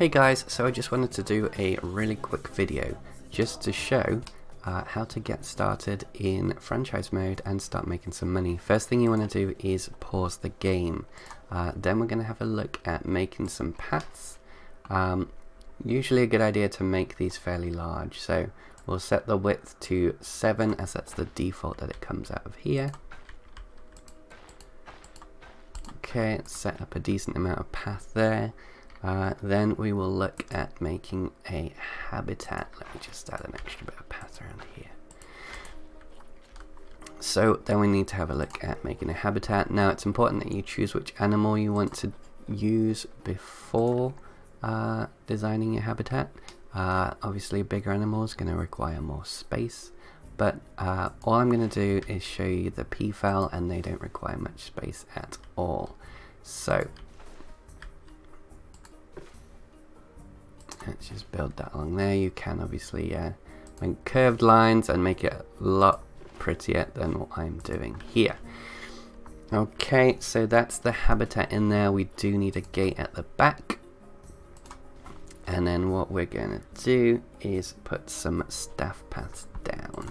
Hey guys, so I just wanted to do a really quick video just to show how to get started in franchise mode and start making some money. First thing you want to do is pause the game. Then we're going to have a look at making some paths. Usually a good idea to make these fairly large, so we'll set the width to 7 as that's the default that it comes out of here. Okay, set up a decent amount of path there. Then we will look at making a habitat. Let me just add an extra bit of path around here. So then we need to have a look at making a habitat. Now it's important that you choose which animal you want to use before designing your habitat. Obviously a bigger animal is going to require more space, but all I'm going to do is show you the pitfall, and they don't require much space at all. So let's just build that along there. You can obviously make curved lines and make it a lot prettier than what I'm doing here. Okay, so that's the habitat in there. We do need a gate at the back. And then what we're going to do is put some staff paths down.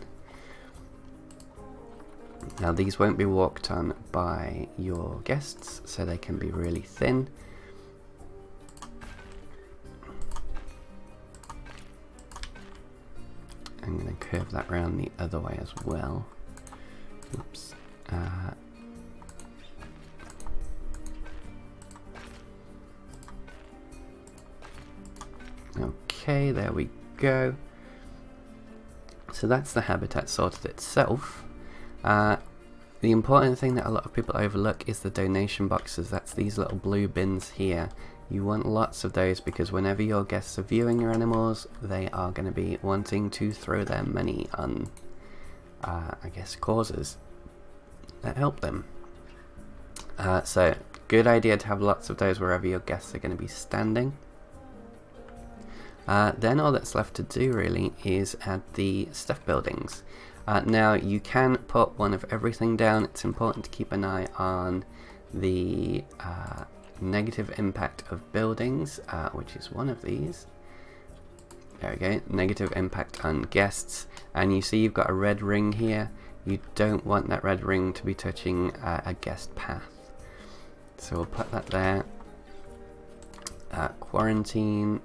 Now these won't be walked on by your guests, so they can be really thin. I'm going to curve that round the other way as well. Oops. Okay, there we go. So that's the habitat sorted itself. The important thing that a lot of people overlook is the donation boxes. That's these little blue bins here. You want lots of those because whenever your guests are viewing your animals, they are going to be wanting to throw their money on, I guess, causes that help them. So, good idea to have lots of those wherever your guests are going to be standing. Then all that's left to do really is add the stuff buildings. Now you can put one of everything down. It's important to keep an eye on the negative impact of buildings, which is one of these. There we go, negative impact on guests, and you see you've got a red ring here. You don't want that red ring to be touching a guest path, so we'll put that there. Quarantine,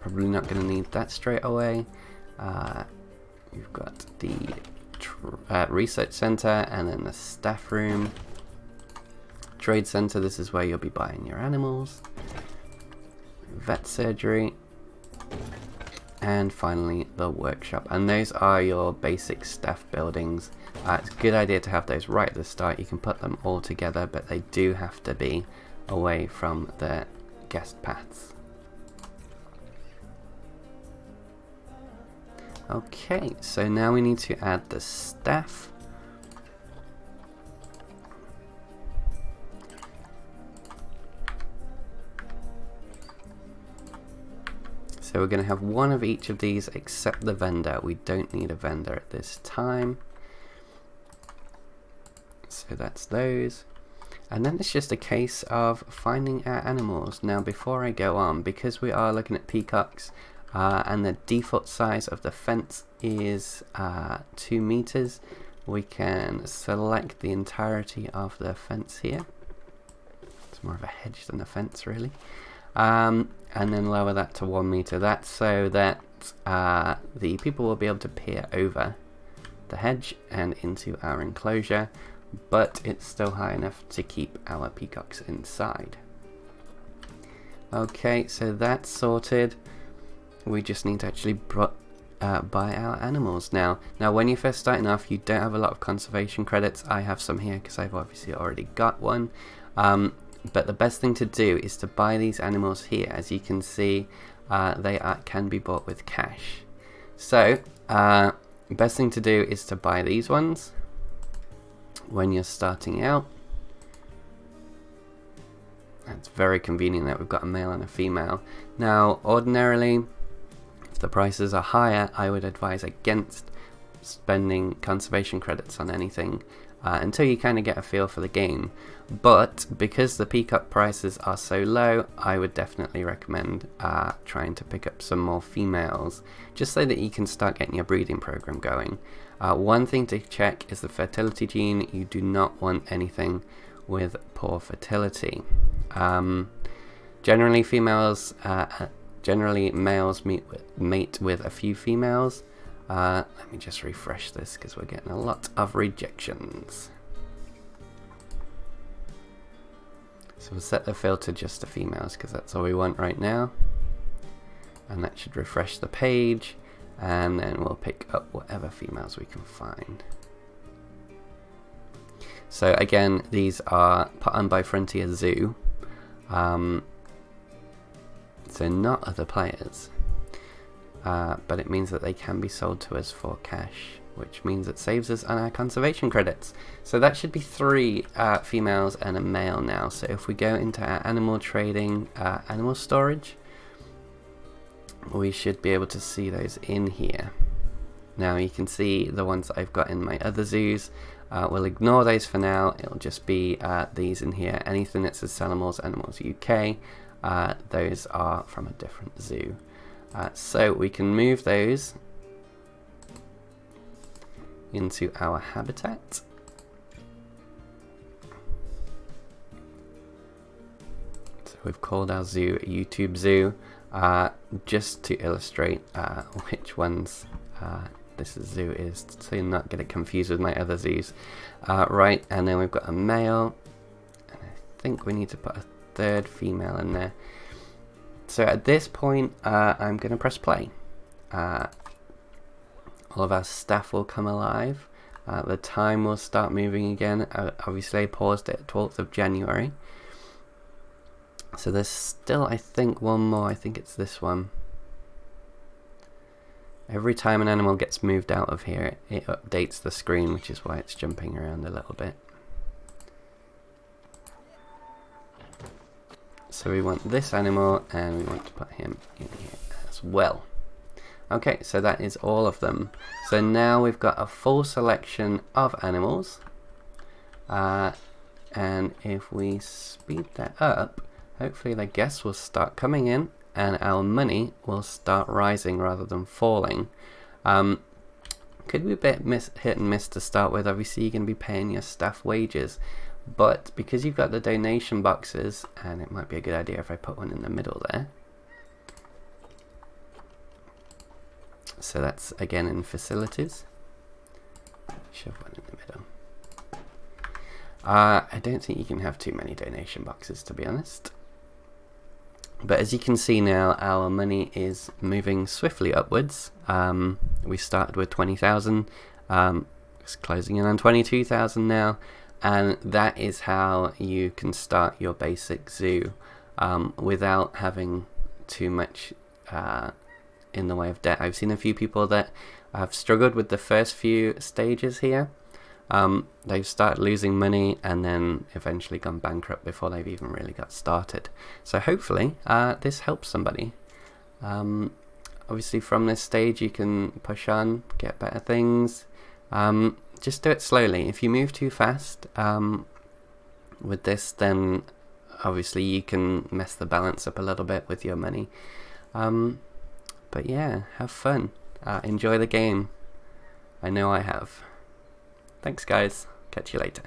probably not going to need that straight away. You've got the research center and then the staff room. Trade center, this is where you'll be buying your animals. Vet surgery. And finally the workshop. And those are your basic staff buildings. It's a good idea to have those right at the start. You can put them all together, but they do have to be away from the guest paths. Okay, so now we need to add the staff. So we're going to have one of each of these except the vendor. We don't need a vendor at this time. So that's those. And then it's just a case of finding our animals. Now before I go on, because we are looking at peacocks, and the default size of the fence is 2 meters, we can select the entirety of the fence here. It's more of a hedge than a fence really. And then lower that to 1 meter. That's so that the people will be able to peer over the hedge and into our enclosure, but it's still high enough to keep our peacocks inside. Okay, so that's sorted. We just need to actually buy our animals now. Now when you're first starting off, you don't have a lot of conservation credits. I have some here because I've obviously already got one. But the best thing to do is to buy these animals here. As you can see, they can be bought with cash. So best thing to do is to buy these ones when you're starting out. It's very convenient that we've got a male and a female. Now ordinarily, if the prices are higher, I would advise against spending conservation credits on anything until you kind of get a feel for the game. But because the peacock prices are so low, I would definitely recommend trying to pick up some more females, just so that you can start getting your breeding program going. One thing to check is the fertility gene. You do not want anything with poor fertility. Generally males mate with a few females. Let me just refresh this because we're getting a lot of rejections. So we'll set the filter just to females because that's all we want right now. And that should refresh the page. And then we'll pick up whatever females we can find. So again, these are put on by Frontier Zoo. So not other players. But it means that they can be sold to us for cash, which means it saves us on our conservation credits. So that should be 3 females and a male now. So if we go into our animal trading, animal storage, we should be able to see those in here. Now you can see the ones that I've got in my other zoos. We'll ignore those for now. It'll just be these in here. Anything that says Salamolign Animals UK, those are from a different zoo. So we can move those into our habitat. So we've called our zoo a YouTube zoo, just to illustrate which ones this zoo is, so you're not get it confused with my other zoos. Right, and then we've got a male, and I think we need to put a 3rd female in there. So at this point, I'm going to press play. All of our staff will come alive. The time will start moving again. Obviously, I paused it at 12th of January. So there's still, I think, one more. I think it's this one. Every time an animal gets moved out of here, it updates the screen, which is why it's jumping around a little bit. So we want this animal, and we want to put him in here as well. Okay, so that is all of them. So now we've got a full selection of animals. And if we speed that up, hopefully the guests will start coming in, and our money will start rising rather than falling. Could be a bit hit and miss to start with. Obviously, you're going to be paying your staff wages. But because you've got the donation boxes, and it might be a good idea if I put one in the middle there. So that's again in facilities. Shove one in the middle. I don't think you can have too many donation boxes, to be honest. But as you can see now, our money is moving swiftly upwards. We started with 20,000. It's closing in on 22,000 now. And that is how you can start your basic zoo without having too much in the way of debt. I've seen a few people that have struggled with the first few stages here. They've started losing money and then eventually gone bankrupt before they've even really got started. So hopefully this helps somebody. Obviously from this stage you can push on, get better things. Just do it slowly. If you move too fast with this, then obviously you can mess the balance up a little bit with your money. But yeah, have fun. Enjoy the game. I know I have. Thanks guys. Catch you later.